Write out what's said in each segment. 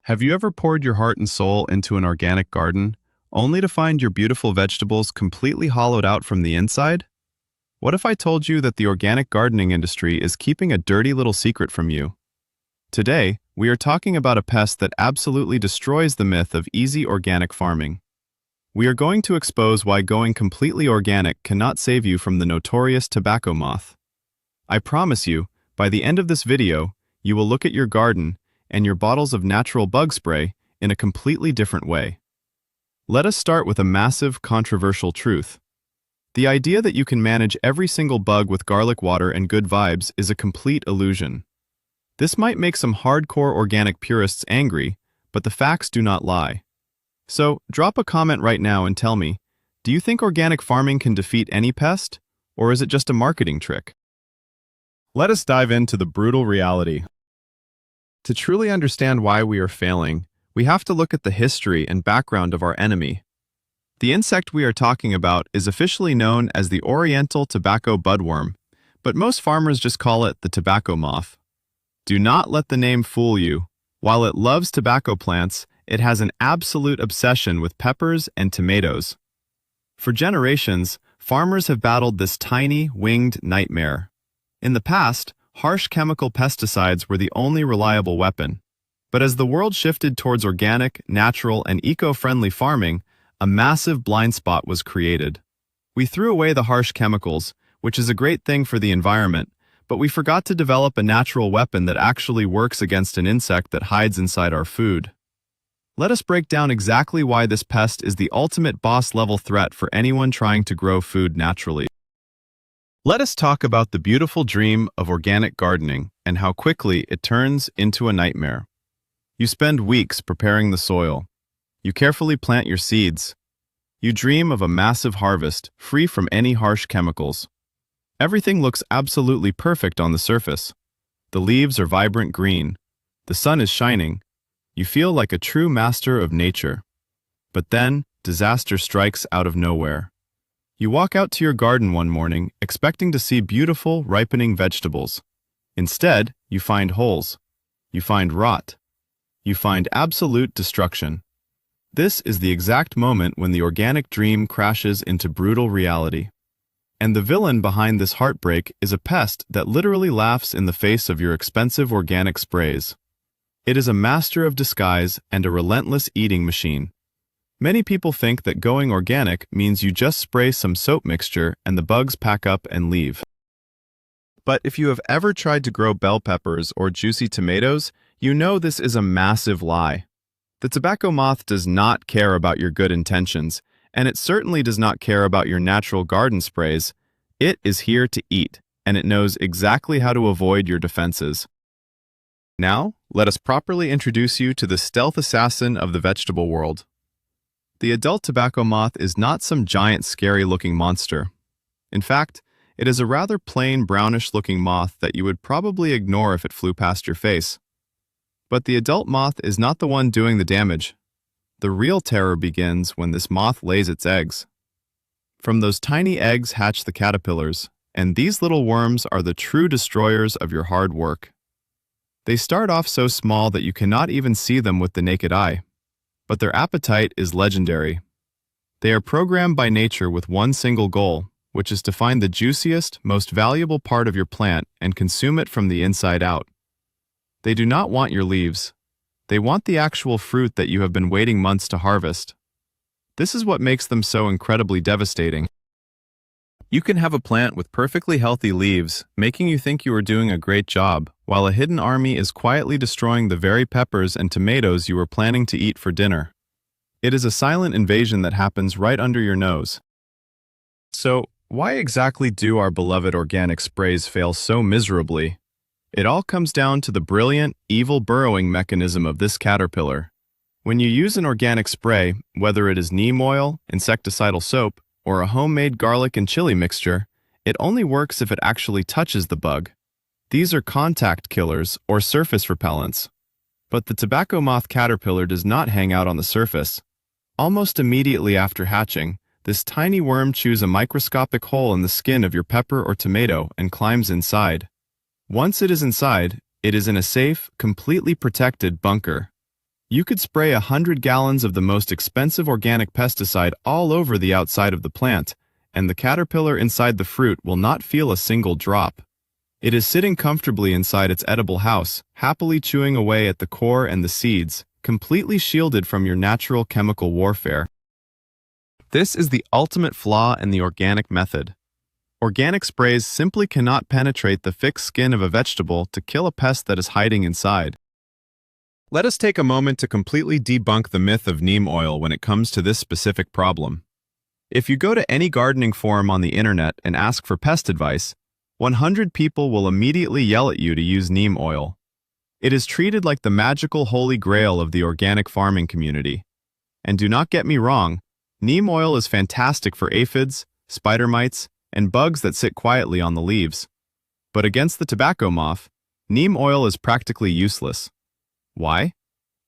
Have you ever poured your heart and soul into an organic garden, only to find your beautiful vegetables completely hollowed out from the inside? What if I told you that the organic gardening industry is keeping a dirty little secret from you? Today, we are talking about a pest that absolutely destroys the myth of easy organic farming. We are going to expose why going completely organic cannot save you from the notorious tobacco moth. I promise you, by the end of this video, you will look at your garden and your bottles of natural bug spray in a completely different way. Let us start with a massive, controversial truth. The idea that you can manage every single bug with garlic water and good vibes is a complete illusion. This might make some hardcore organic purists angry, but the facts do not lie. So, drop a comment right now and tell me, do you think organic farming can defeat any pest, or is it just a marketing trick? Let us dive into the brutal reality. To truly understand why we are failing, we have to look at the history and background of our enemy. The insect we are talking about is officially known as the oriental tobacco budworm, but most farmers just call it the tobacco moth. Do not let the name fool you. While it loves tobacco plants, it has an absolute obsession with peppers and tomatoes. For generations, farmers have battled this tiny, winged nightmare. In the past, harsh chemical pesticides were the only reliable weapon. But as the world shifted towards organic, natural, and eco-friendly farming, a massive blind spot was created. We threw away the harsh chemicals, which is a great thing for the environment, but we forgot to develop a natural weapon that actually works against an insect that hides inside our food. Let us break down exactly why this pest is the ultimate boss-level threat for anyone trying to grow food naturally. Let us talk about the beautiful dream of organic gardening and how quickly it turns into a nightmare. You spend weeks preparing the soil. You carefully plant your seeds. You dream of a massive harvest, free from any harsh chemicals. Everything looks absolutely perfect on the surface. The leaves are vibrant green. The sun is shining. You feel like a true master of nature. But then, disaster strikes out of nowhere. You walk out to your garden one morning, expecting to see beautiful, ripening vegetables. Instead, you find holes. You find rot. You find absolute destruction. This is the exact moment when the organic dream crashes into brutal reality. And the villain behind this heartbreak is a pest that literally laughs in the face of your expensive organic sprays. It is a master of disguise and a relentless eating machine. Many people think that going organic means you just spray some soap mixture and the bugs pack up and leave. But if you have ever tried to grow bell peppers or juicy tomatoes, you know this is a massive lie. The tobacco moth does not care about your good intentions, and it certainly does not care about your natural garden sprays. It is here to eat, and it knows exactly how to avoid your defenses. Now, let us properly introduce you to the stealth assassin of the vegetable world. The adult tobacco moth is not some giant scary-looking monster. In fact, it is a rather plain brownish-looking moth that you would probably ignore if it flew past your face. But the adult moth is not the one doing the damage. The real terror begins when this moth lays its eggs. From those tiny eggs hatch the caterpillars, and these little worms are the true destroyers of your hard work. They start off so small that you cannot even see them with the naked eye. But their appetite is legendary. They are programmed by nature with one single goal, which is to find the juiciest, most valuable part of your plant and consume it from the inside out. They do not want your leaves. They want the actual fruit that you have been waiting months to harvest. This is what makes them so incredibly devastating. You can have a plant with perfectly healthy leaves, making you think you are doing a great job, while a hidden army is quietly destroying the very peppers and tomatoes you were planning to eat for dinner. It is a silent invasion that happens right under your nose. So, why exactly do our beloved organic sprays fail so miserably? It all comes down to the brilliant, evil burrowing mechanism of this caterpillar. When you use an organic spray, whether it is neem oil, insecticidal soap, or a homemade garlic and chili mixture, it only works if it actually touches the bug. These are contact killers or surface repellents. But the tobacco moth caterpillar does not hang out on the surface. Almost immediately after hatching, this tiny worm chews a microscopic hole in the skin of your pepper or tomato and climbs inside. Once it is inside, it is in a safe, completely protected bunker. You could spray 100 gallons of the most expensive organic pesticide all over the outside of the plant, and the caterpillar inside the fruit will not feel a single drop. It is sitting comfortably inside its edible house, happily chewing away at the core and the seeds, completely shielded from your natural chemical warfare. This is the ultimate flaw in the organic method. Organic sprays simply cannot penetrate the thick skin of a vegetable to kill a pest that is hiding inside. Let us take a moment to completely debunk the myth of neem oil when it comes to this specific problem. If you go to any gardening forum on the internet and ask for pest advice, 100 people will immediately yell at you to use neem oil. It is treated like the magical holy grail of the organic farming community. And do not get me wrong, neem oil is fantastic for aphids, spider mites, and bugs that sit quietly on the leaves. But against the tobacco moth, neem oil is practically useless. Why?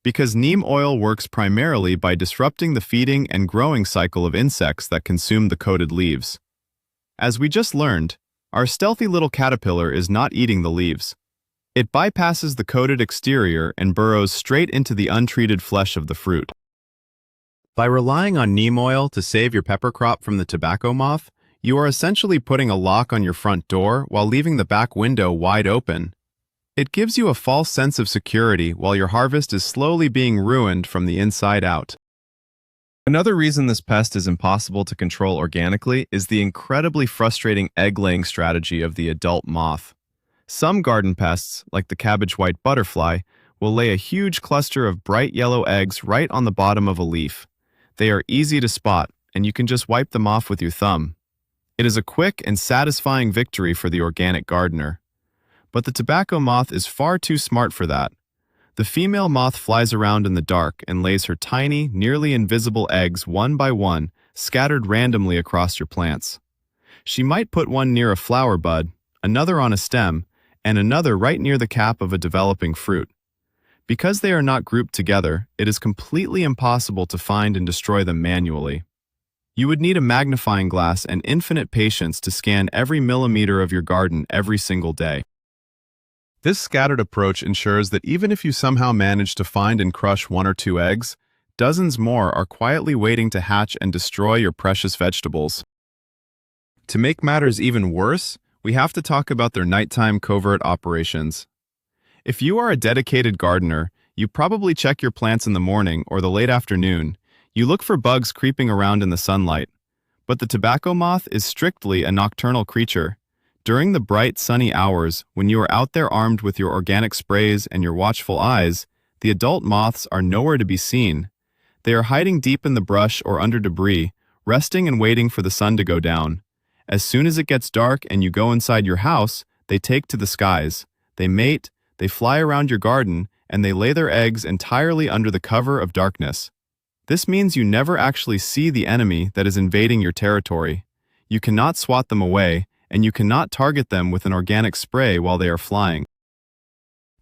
Because neem oil works primarily by disrupting the feeding and growing cycle of insects that consume the coated leaves. As we just learned, our stealthy little caterpillar is not eating the leaves. It bypasses the coated exterior and burrows straight into the untreated flesh of the fruit. By relying on neem oil to save your pepper crop from the tobacco moth, you are essentially putting a lock on your front door while leaving the back window wide open. It gives you a false sense of security while your harvest is slowly being ruined from the inside out. Another reason this pest is impossible to control organically is the incredibly frustrating egg-laying strategy of the adult moth. Some garden pests, like the cabbage white butterfly, will lay a huge cluster of bright yellow eggs right on the bottom of a leaf. They are easy to spot, and you can just wipe them off with your thumb. It is a quick and satisfying victory for the organic gardener. But the tobacco moth is far too smart for that. The female moth flies around in the dark and lays her tiny, nearly invisible eggs one by one, scattered randomly across your plants. She might put one near a flower bud, another on a stem, and another right near the cap of a developing fruit. Because they are not grouped together, it is completely impossible to find and destroy them manually. You would need a magnifying glass and infinite patience to scan every millimeter of your garden every single day. This scattered approach ensures that even if you somehow manage to find and crush one or two eggs, dozens more are quietly waiting to hatch and destroy your precious vegetables. To make matters even worse, we have to talk about their nighttime covert operations. If you are a dedicated gardener, you probably check your plants in the morning or the late afternoon. You look for bugs creeping around in the sunlight. But the tobacco moth is strictly a nocturnal creature. During the bright, sunny hours, when you are out there armed with your organic sprays and your watchful eyes, the adult moths are nowhere to be seen. They are hiding deep in the brush or under debris, resting and waiting for the sun to go down. As soon as it gets dark and you go inside your house, they take to the skies. They mate, they fly around your garden, and they lay their eggs entirely under the cover of darkness. This means you never actually see the enemy that is invading your territory. You cannot swat them away, and you cannot target them with an organic spray while they are flying.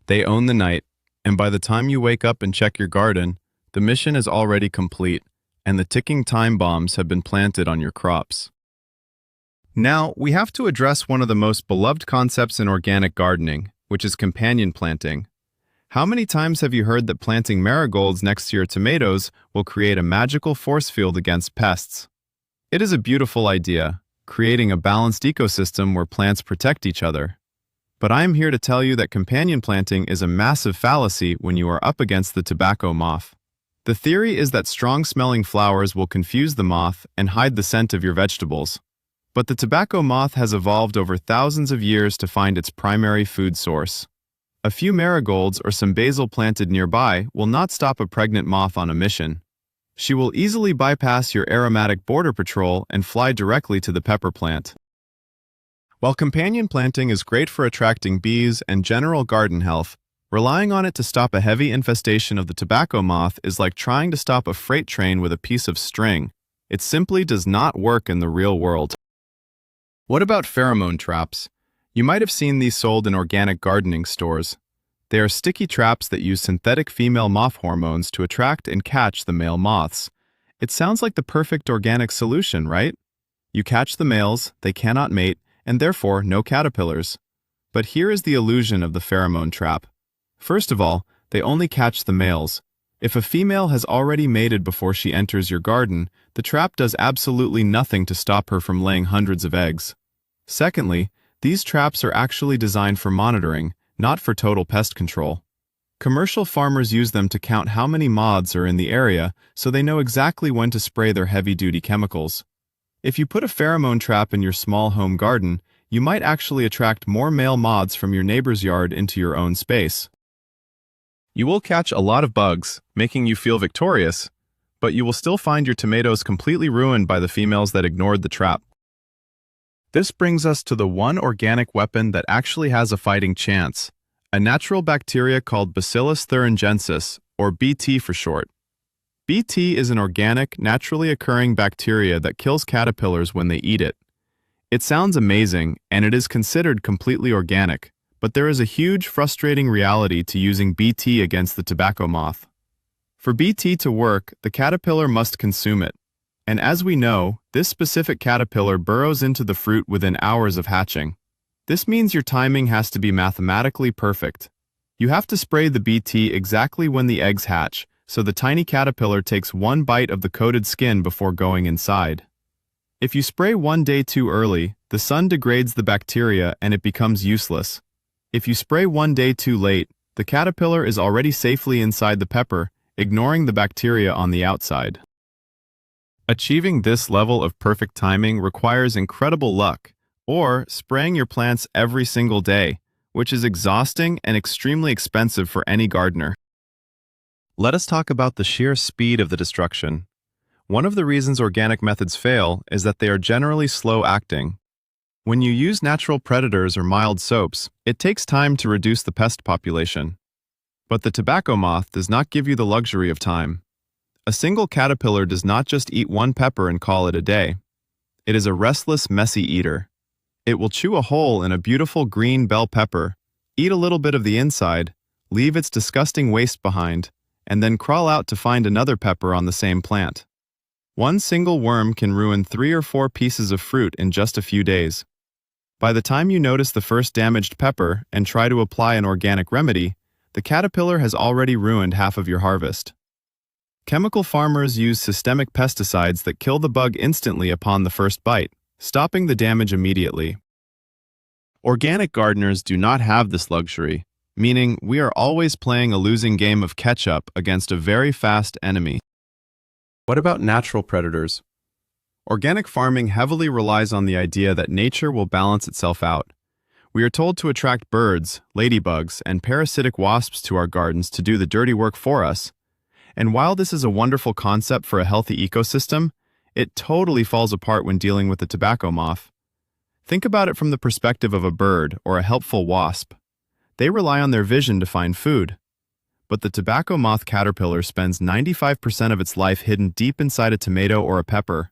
They own the night, and by the time you wake up and check your garden, the mission is already complete, and the ticking time bombs have been planted on your crops. Now, we have to address one of the most beloved concepts in organic gardening, which is companion planting. How many times have you heard that planting marigolds next to your tomatoes will create a magical force field against pests? It is a beautiful idea, creating a balanced ecosystem where plants protect each other. But I am here to tell you that companion planting is a massive fallacy when you are up against the tobacco moth. The theory is that strong-smelling flowers will confuse the moth and hide the scent of your vegetables. But the tobacco moth has evolved over thousands of years to find its primary food source. A few marigolds or some basil planted nearby will not stop a pregnant moth on a mission. She will easily bypass your aromatic border patrol and fly directly to the pepper plant. While companion planting is great for attracting bees and general garden health, relying on it to stop a heavy infestation of the tobacco moth is like trying to stop a freight train with a piece of string. It simply does not work in the real world. What about pheromone traps? You might have seen these sold in organic gardening stores. They are sticky traps that use synthetic female moth hormones to attract and catch the male moths. It sounds like the perfect organic solution, right? You catch the males, they cannot mate, and therefore no caterpillars. But here is the illusion of the pheromone trap. First of all, they only catch the males. If a female has already mated before she enters your garden, the trap does absolutely nothing to stop her from laying hundreds of eggs. Secondly, these traps are actually designed for monitoring, not for total pest control. Commercial farmers use them to count how many moths are in the area so they know exactly when to spray their heavy-duty chemicals. If you put a pheromone trap in your small home garden, you might actually attract more male moths from your neighbor's yard into your own space. You will catch a lot of bugs, making you feel victorious, but you will still find your tomatoes completely ruined by the females that ignored the trap. This brings us to the one organic weapon that actually has a fighting chance, a natural bacteria called Bacillus thuringiensis, or BT for short. BT is an organic, naturally occurring bacteria that kills caterpillars when they eat it. It sounds amazing, and it is considered completely organic, but there is a huge, frustrating reality to using BT against the tobacco moth. For BT to work, the caterpillar must consume it. And as we know, this specific caterpillar burrows into the fruit within hours of hatching. This means your timing has to be mathematically perfect. You have to spray the BT exactly when the eggs hatch, so the tiny caterpillar takes one bite of the coated skin before going inside. If you spray one day too early, the sun degrades the bacteria and it becomes useless. If you spray one day too late, the caterpillar is already safely inside the pepper, ignoring the bacteria on the outside. Achieving this level of perfect timing requires incredible luck, or spraying your plants every single day, which is exhausting and extremely expensive for any gardener. Let us talk about the sheer speed of the destruction. One of the reasons organic methods fail is that they are generally slow-acting. When you use natural predators or mild soaps, it takes time to reduce the pest population. But the tobacco moth does not give you the luxury of time. A single caterpillar does not just eat one pepper and call it a day. It is a restless, messy eater. It will chew a hole in a beautiful green bell pepper, eat a little bit of the inside, leave its disgusting waste behind, and then crawl out to find another pepper on the same plant. One single worm can ruin 3 or 4 pieces of fruit in just a few days. By the time you notice the first damaged pepper and try to apply an organic remedy, the caterpillar has already ruined half of your harvest. Chemical farmers use systemic pesticides that kill the bug instantly upon the first bite, stopping the damage immediately. Organic gardeners do not have this luxury, meaning we are always playing a losing game of catch-up against a very fast enemy. What about natural predators? Organic farming heavily relies on the idea that nature will balance itself out. We are told to attract birds, ladybugs, and parasitic wasps to our gardens to do the dirty work for us. And while this is a wonderful concept for a healthy ecosystem, it totally falls apart when dealing with the tobacco moth. Think about it from the perspective of a bird or a helpful wasp. They rely on their vision to find food. But the tobacco moth caterpillar spends 95% of its life hidden deep inside a tomato or a pepper.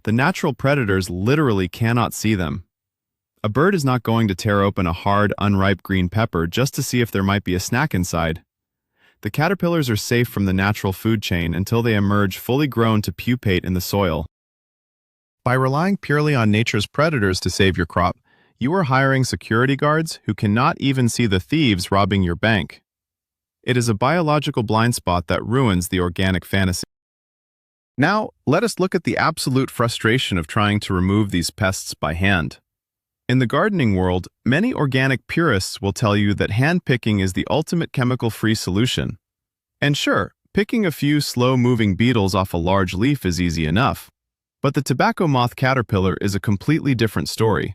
The natural predators literally cannot see them. A bird is not going to tear open a hard, unripe green pepper just to see if there might be a snack inside. The caterpillars are safe from the natural food chain until they emerge fully grown to pupate in the soil. By relying purely on nature's predators to save your crop, you are hiring security guards who cannot even see the thieves robbing your bank. It is a biological blind spot that ruins the organic fantasy. Now, let us look at the absolute frustration of trying to remove these pests by hand. In the gardening world, many organic purists will tell you that hand-picking is the ultimate chemical-free solution. And sure, picking a few slow-moving beetles off a large leaf is easy enough. But the tobacco moth caterpillar is a completely different story.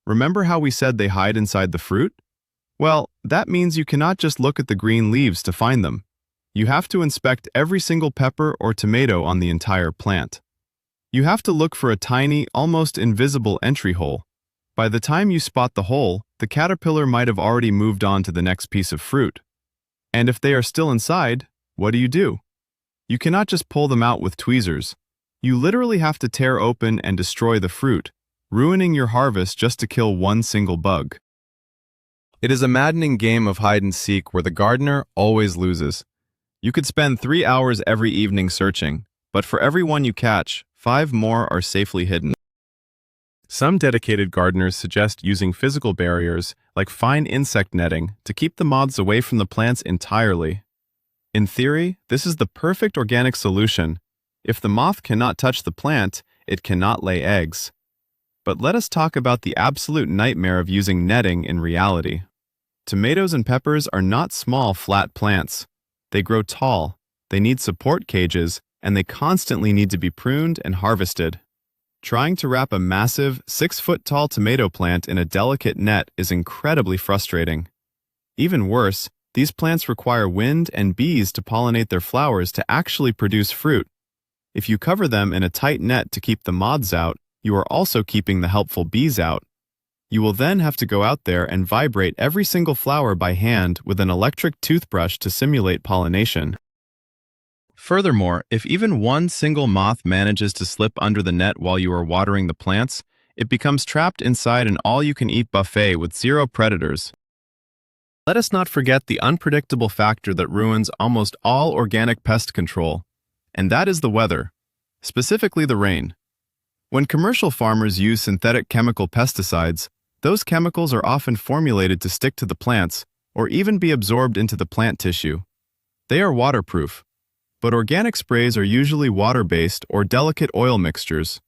Remember how we said they hide inside the fruit? Well, that means you cannot just look at the green leaves to find them. You have to inspect every single pepper or tomato on the entire plant. You have to look for a tiny, almost invisible entry hole. By the time you spot the hole, the caterpillar might have already moved on to the next piece of fruit. And if they are still inside, what do? You cannot just pull them out with tweezers. You literally have to tear open and destroy the fruit, ruining your harvest just to kill one single bug. It is a maddening game of hide and seek where the gardener always loses. You could spend 3 hours every evening searching, but for every one you catch, 5 more are safely hidden. Some dedicated gardeners suggest using physical barriers, like fine insect netting, to keep the moths away from the plants entirely. In theory, this is the perfect organic solution. If the moth cannot touch the plant, it cannot lay eggs. But let us talk about the absolute nightmare of using netting in reality. Tomatoes and peppers are not small, flat plants. They grow tall, they need support cages, and they constantly need to be pruned and harvested. Trying to wrap a massive, 6-foot-tall tomato plant in a delicate net is incredibly frustrating. Even worse, these plants require wind and bees to pollinate their flowers to actually produce fruit. If you cover them in a tight net to keep the moths out, you are also keeping the helpful bees out. You will then have to go out there and vibrate every single flower by hand with an electric toothbrush to simulate pollination. Furthermore, if even one single moth manages to slip under the net while you are watering the plants, it becomes trapped inside an all-you-can-eat buffet with zero predators. Let us not forget the unpredictable factor that ruins almost all organic pest control, and that is the weather, specifically the rain. When commercial farmers use synthetic chemical pesticides, those chemicals are often formulated to stick to the plants or even be absorbed into the plant tissue. They are waterproof, but organic sprays are usually water-based or delicate oil mixtures.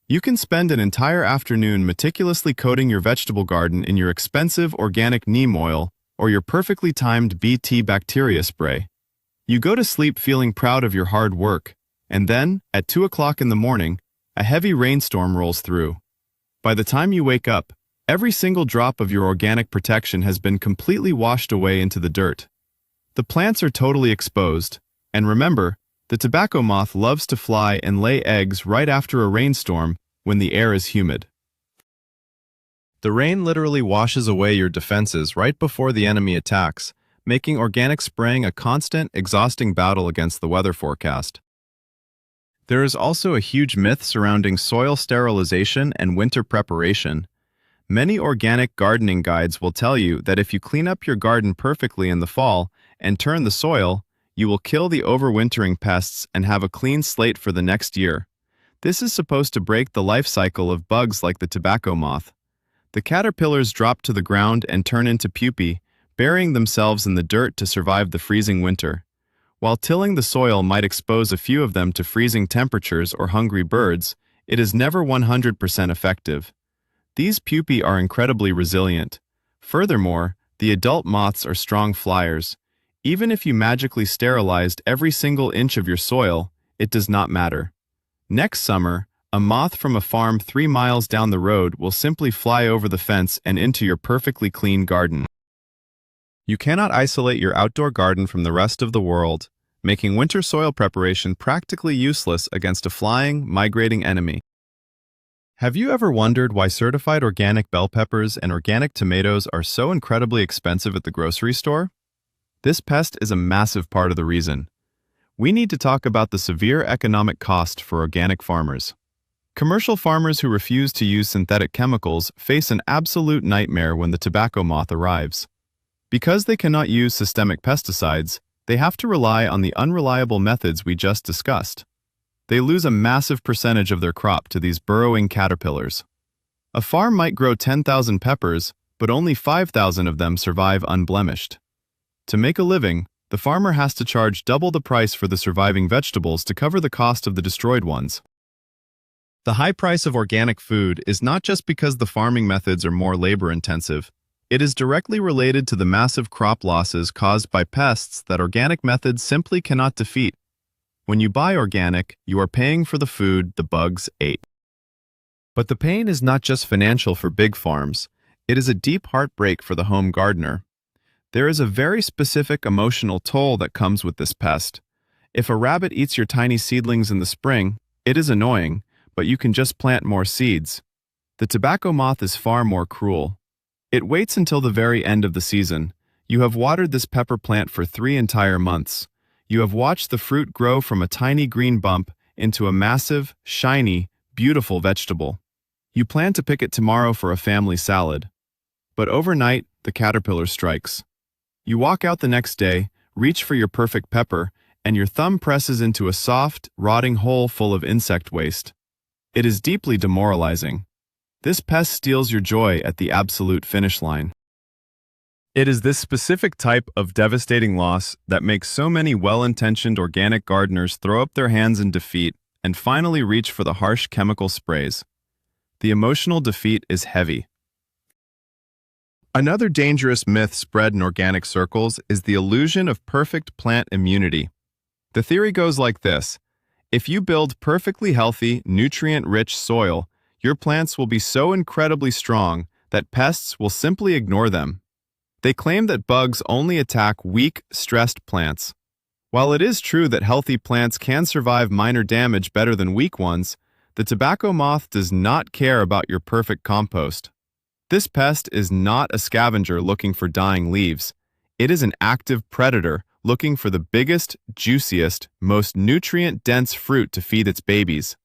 You can spend an entire afternoon meticulously coating your vegetable garden in your expensive organic neem oil or your perfectly timed Bt bacteria spray. You go to sleep feeling proud of your hard work, and then, at 2 o'clock in the morning, a heavy rainstorm rolls through. By the time you wake up, every single drop of your organic protection has been completely washed away into the dirt. The plants are totally exposed, and remember, the tobacco moth loves to fly and lay eggs right after a rainstorm when the air is humid. The rain literally washes away your defenses right before the enemy attacks, making organic spraying a constant, exhausting battle against the weather forecast. There is also a huge myth surrounding soil sterilization and winter preparation. Many organic gardening guides will tell you that if you clean up your garden perfectly in the fall and turn the soil, you will kill the overwintering pests and have a clean slate for the next year. This is supposed to break the life cycle of bugs like the tobacco moth. The caterpillars drop to the ground and turn into pupae, burying themselves in the dirt to survive the freezing winter. While tilling the soil might expose a few of them to freezing temperatures or hungry birds, it is never 100% effective. These pupae are incredibly resilient. Furthermore, the adult moths are strong flyers. Even if you magically sterilized every single inch of your soil, it does not matter. Next summer, a moth from a farm 3 miles down the road will simply fly over the fence and into your perfectly clean garden. You cannot isolate your outdoor garden from the rest of the world, making winter soil preparation practically useless against a flying, migrating enemy. Have you ever wondered why certified organic bell peppers and organic tomatoes are so incredibly expensive at the grocery store? This pest is a massive part of the reason. We need to talk about the severe economic cost for organic farmers. Commercial farmers who refuse to use synthetic chemicals face an absolute nightmare when the tobacco moth arrives. Because they cannot use systemic pesticides, they have to rely on the unreliable methods we just discussed. They lose a massive percentage of their crop to these burrowing caterpillars. A farm might grow 10,000 peppers, but only 5,000 of them survive unblemished. To make a living, the farmer has to charge double the price for the surviving vegetables to cover the cost of the destroyed ones. The high price of organic food is not just because the farming methods are more labor-intensive. It is directly related to the massive crop losses caused by pests that organic methods simply cannot defeat. When you buy organic, you are paying for the food the bugs ate. But the pain is not just financial for big farms. It is a deep heartbreak for the home gardener. There is a very specific emotional toll that comes with this pest. If a rabbit eats your tiny seedlings in the spring, it is annoying, but you can just plant more seeds. The tobacco moth is far more cruel. It waits until the very end of the season. You have watered this pepper plant for 3 entire months. You have watched the fruit grow from a tiny green bump into a massive, shiny, beautiful vegetable. You plan to pick it tomorrow for a family salad. But overnight, the caterpillar strikes. You walk out the next day, reach for your perfect pepper, and your thumb presses into a soft, rotting hole full of insect waste. It is deeply demoralizing. This pest steals your joy at the absolute finish line. It is this specific type of devastating loss that makes so many well-intentioned organic gardeners throw up their hands in defeat and finally reach for the harsh chemical sprays. The emotional defeat is heavy. Another dangerous myth spread in organic circles is the illusion of perfect plant immunity. The theory goes like this: if you build perfectly healthy, nutrient-rich soil, your plants will be so incredibly strong that pests will simply ignore them. They claim that bugs only attack weak, stressed plants. While it is true that healthy plants can survive minor damage better than weak ones, the tobacco moth does not care about your perfect compost. This pest is not a scavenger looking for dying leaves. It is an active predator looking for the biggest, juiciest, most nutrient-dense fruit to feed its babies.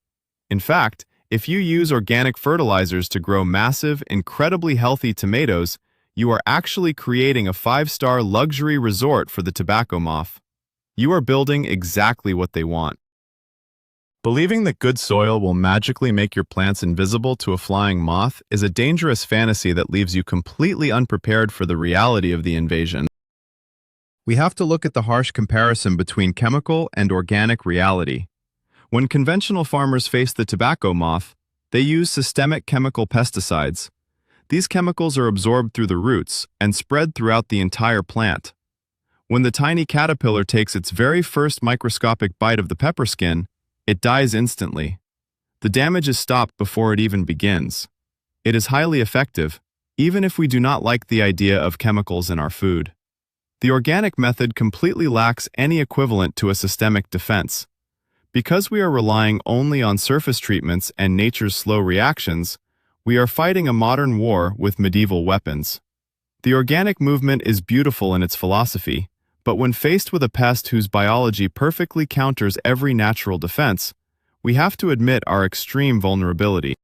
In fact, if you use organic fertilizers to grow massive, incredibly healthy tomatoes, you are actually creating a 5-star luxury resort for the tobacco moth. You are building exactly what they want. Believing that good soil will magically make your plants invisible to a flying moth is a dangerous fantasy that leaves you completely unprepared for the reality of the invasion. We have to look at the harsh comparison between chemical and organic reality. When conventional farmers face the tobacco moth, they use systemic chemical pesticides. These chemicals are absorbed through the roots and spread throughout the entire plant. When the tiny caterpillar takes its very first microscopic bite of the pepper skin, it dies instantly. The damage is stopped before it even begins. It is highly effective, even if we do not like the idea of chemicals in our food. The organic method completely lacks any equivalent to a systemic defense. Because we are relying only on surface treatments and nature's slow reactions, we are fighting a modern war with medieval weapons. The organic movement is beautiful in its philosophy, but when faced with a pest whose biology perfectly counters every natural defense, we have to admit our extreme vulnerability.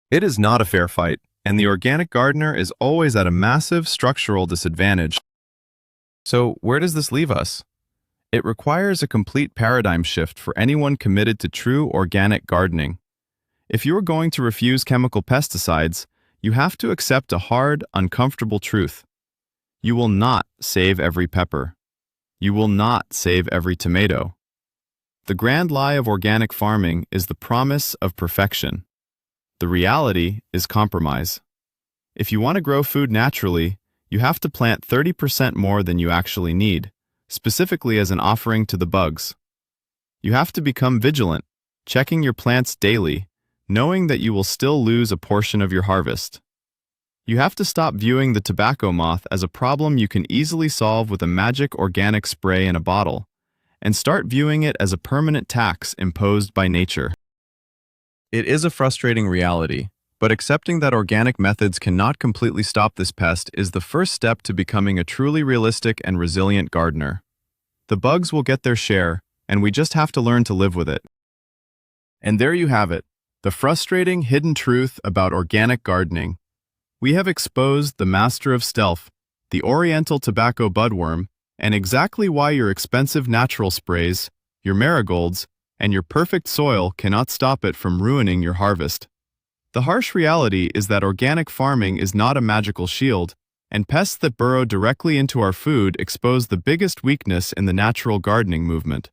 It is not a fair fight, and the organic gardener is always at a massive structural disadvantage. So, where does this leave us? It requires a complete paradigm shift for anyone committed to true organic gardening. If you are going to refuse chemical pesticides, you have to accept a hard, uncomfortable truth. You will not save every pepper. You will not save every tomato. The grand lie of organic farming is the promise of perfection. The reality is compromise. If you want to grow food naturally, you have to plant 30% more than you actually need, specifically as an offering to the bugs. You have to become vigilant, checking your plants daily, knowing that you will still lose a portion of your harvest. You have to stop viewing the tobacco moth as a problem you can easily solve with a magic organic spray in a bottle, and start viewing it as a permanent tax imposed by nature. It is a frustrating reality, but accepting that organic methods cannot completely stop this pest is the first step to becoming a truly realistic and resilient gardener. The bugs will get their share, and we just have to learn to live with it. And there you have it, the frustrating hidden truth about organic gardening. We have exposed the master of stealth, the oriental tobacco budworm, and exactly why your expensive natural sprays, your marigolds, and your perfect soil cannot stop it from ruining your harvest. The harsh reality is that organic farming is not a magical shield, and pests that burrow directly into our food expose the biggest weakness in the natural gardening movement.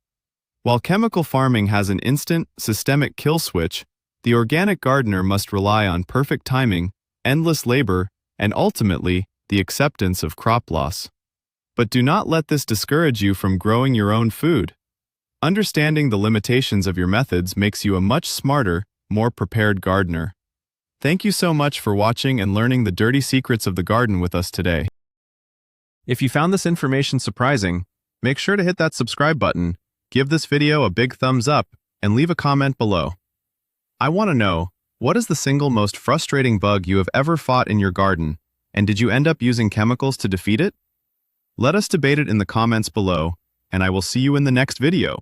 While chemical farming has an instant, systemic kill switch, the organic gardener must rely on perfect timing, endless labor, and ultimately, the acceptance of crop loss. But do not let this discourage you from growing your own food. Understanding the limitations of your methods makes you a much smarter, more prepared gardener. Thank you so much for watching and learning the dirty secrets of the garden with us today. If you found this information surprising, make sure to hit that subscribe button, give this video a big thumbs up, and leave a comment below. I want to know, what is the single most frustrating bug you have ever fought in your garden, and did you end up using chemicals to defeat it? Let us debate it in the comments below, and I will see you in the next video.